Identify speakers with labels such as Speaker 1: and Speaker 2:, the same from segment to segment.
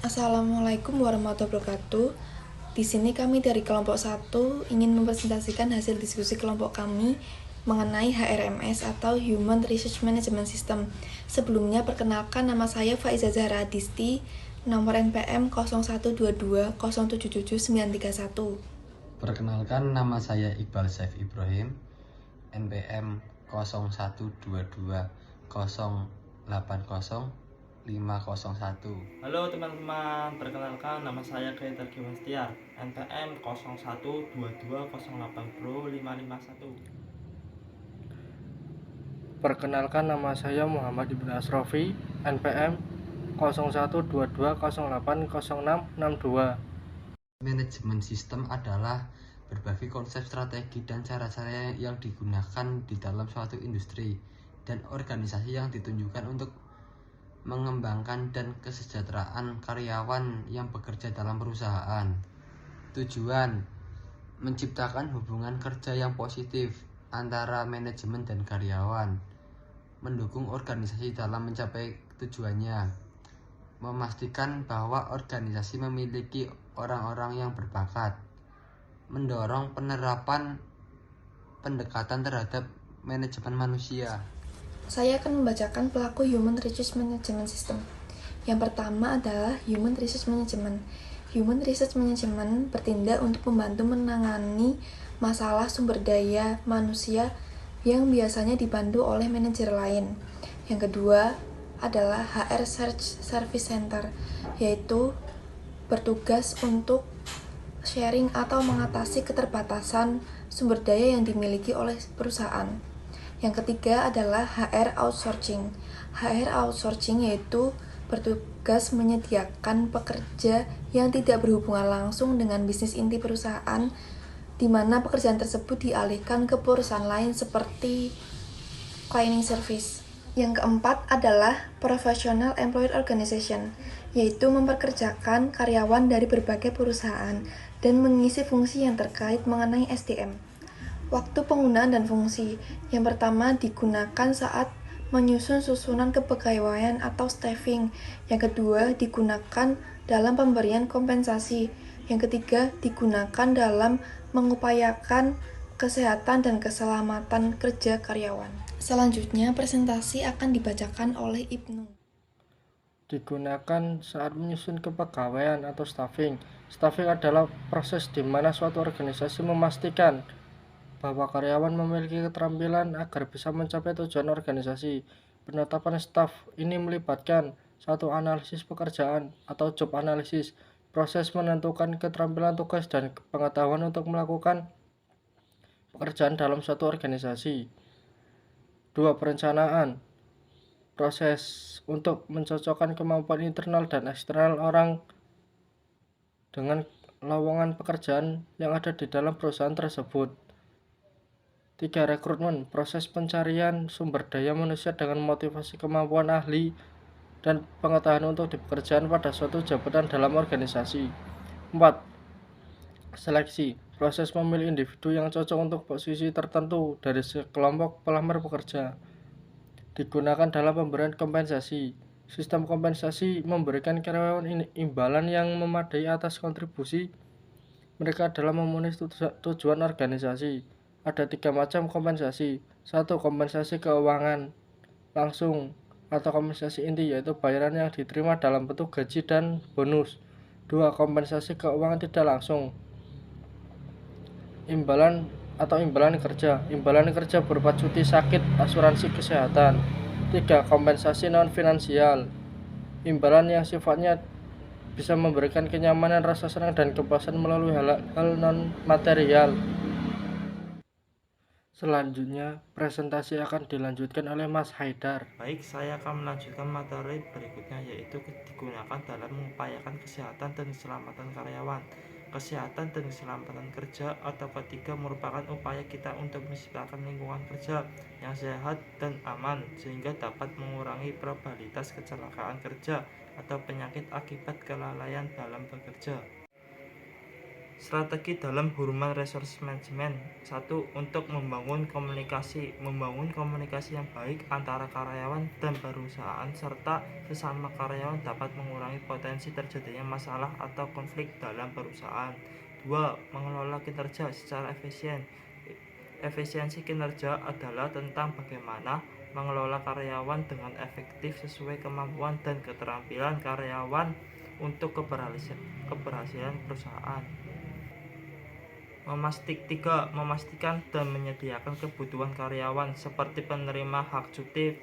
Speaker 1: Assalamualaikum warahmatullahi wabarakatuh. Di sini kami dari kelompok 1 ingin mempresentasikan hasil diskusi kelompok kami mengenai HRMS atau Human Research Management System. Sebelumnya perkenalkan, nama saya Faiza Zahra Adisti, nomor NPM 0122077931.
Speaker 2: Perkenalkan, nama saya Iqbal Saif Ibrahim, NPM 0122080501.
Speaker 3: Halo teman-teman, perkenalkan nama saya Kaitar Giwastiar, NPM 0122080551.
Speaker 4: Perkenalkan, nama saya Muhammad Ibnu Asrofi, NPM 0122080662.
Speaker 2: Manajemen sistem adalah berbagai konsep, strategi, dan cara-cara yang digunakan di dalam suatu industri dan organisasi yang ditunjukkan untuk mengembangkan dan kesejahteraan karyawan yang bekerja dalam perusahaan. Tujuan: menciptakan hubungan kerja yang positif antara manajemen dan karyawan, mendukung organisasi dalam mencapai tujuannya, memastikan bahwa organisasi memiliki orang-orang yang berbakat, mendorong penerapan pendekatan terhadap manajemen manusia.
Speaker 1: Saya akan membacakan pelaku Human Resource Management System. Yang pertama adalah Human Resource Management. Human Resource Management bertindak untuk membantu menangani masalah sumber daya manusia yang biasanya dibantu oleh manajer lain. Yang kedua adalah HR Search Service Center, yaitu bertugas untuk sharing atau mengatasi keterbatasan sumber daya yang dimiliki oleh perusahaan. Yang ketiga adalah HR outsourcing. HR outsourcing yaitu bertugas menyediakan pekerja yang tidak berhubungan langsung dengan bisnis inti perusahaan, di mana pekerjaan tersebut dialihkan ke perusahaan lain seperti cleaning service. Yang keempat adalah Professional Employee Organization, yaitu memperkerjakan karyawan dari berbagai perusahaan dan mengisi fungsi yang terkait mengenai SDM. Waktu penggunaan dan fungsi. Yang pertama digunakan saat menyusun susunan kepegawaian atau staffing. Yang kedua digunakan dalam pemberian kompensasi. Yang ketiga digunakan dalam mengupayakan kesehatan dan keselamatan kerja karyawan. Selanjutnya presentasi akan dibacakan oleh Ibnu.
Speaker 4: Digunakan saat menyusun kepegawaian atau staffing. Staffing adalah proses di mana suatu organisasi memastikan bahwa karyawan memiliki keterampilan agar bisa mencapai tujuan organisasi. Penetapan staf ini melibatkan satu analisis pekerjaan atau job analysis, proses menentukan keterampilan, tugas, dan pengetahuan untuk melakukan pekerjaan dalam suatu organisasi. 2. Perencanaan, proses untuk mencocokkan kemampuan internal dan eksternal orang dengan lowongan pekerjaan yang ada di dalam perusahaan tersebut. 3. Rekrutmen, proses pencarian sumber daya manusia dengan motivasi kemampuan ahli dan pengetahuan untuk dipekerjakan pada suatu jabatan dalam organisasi. 4. Seleksi, proses memilih individu yang cocok untuk posisi tertentu dari sekelompok pelamar pekerja. Digunakan dalam pemberian kompensasi. Sistem kompensasi memberikan karyawan imbalan yang memadai atas kontribusi mereka dalam memenuhi tujuan organisasi. Ada 3 macam kompensasi. 1. Kompensasi keuangan langsung atau kompensasi inti, yaitu bayaran yang diterima dalam bentuk gaji dan bonus. 2. Kompensasi keuangan tidak langsung, imbalan atau imbalan kerja. Imbalan kerja berupa cuti sakit, asuransi kesehatan. 3. Kompensasi non-finansial, imbalan yang sifatnya bisa memberikan kenyamanan, rasa senang, dan kepuasan melalui hal non-material. Selanjutnya, presentasi akan dilanjutkan oleh Mas Haidar.
Speaker 3: Baik, saya akan melanjutkan materi berikutnya, yaitu digunakan dalam mengupayakan kesehatan dan keselamatan karyawan. Kesehatan dan keselamatan kerja atau ketiga merupakan upaya kita untuk menciptakan lingkungan kerja yang sehat dan aman sehingga dapat mengurangi probabilitas kecelakaan kerja atau penyakit akibat kelalaian dalam bekerja. Strategi dalam Human Resource Management. 1. Untuk membangun komunikasi. Membangun komunikasi yang baik antara karyawan dan perusahaan serta sesama karyawan dapat mengurangi potensi terjadinya masalah atau konflik dalam perusahaan. 2. Mengelola kinerja secara efisien. Efisiensi kinerja adalah tentang bagaimana mengelola karyawan dengan efektif sesuai kemampuan dan keterampilan karyawan untuk keberhasilan perusahaan. 3. Memastikan dan menyediakan kebutuhan karyawan seperti penerima hak cuti,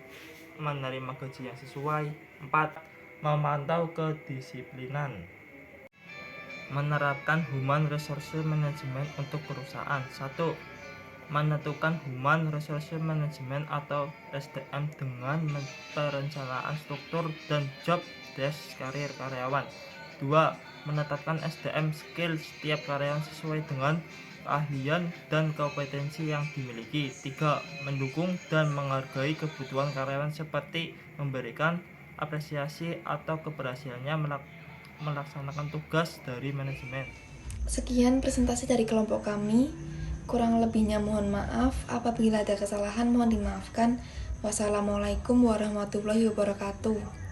Speaker 3: menerima gaji yang sesuai. 4. Memantau kedisiplinan. Menerapkan Human Resource Management untuk perusahaan. 1. Menentukan Human Resource Management atau SDM dengan perencanaan struktur dan job desk karir karyawan. 2. Menetapkan SDM skill setiap karyawan sesuai dengan keahlian dan kompetensi yang dimiliki. 3. Mendukung dan menghargai kebutuhan karyawan seperti memberikan apresiasi atau keberhasilannya melaksanakan tugas dari manajemen.
Speaker 1: Sekian presentasi dari kelompok kami. Kurang lebihnya mohon maaf. Apabila ada kesalahan mohon dimaafkan. Wassalamualaikum warahmatullahi wabarakatuh.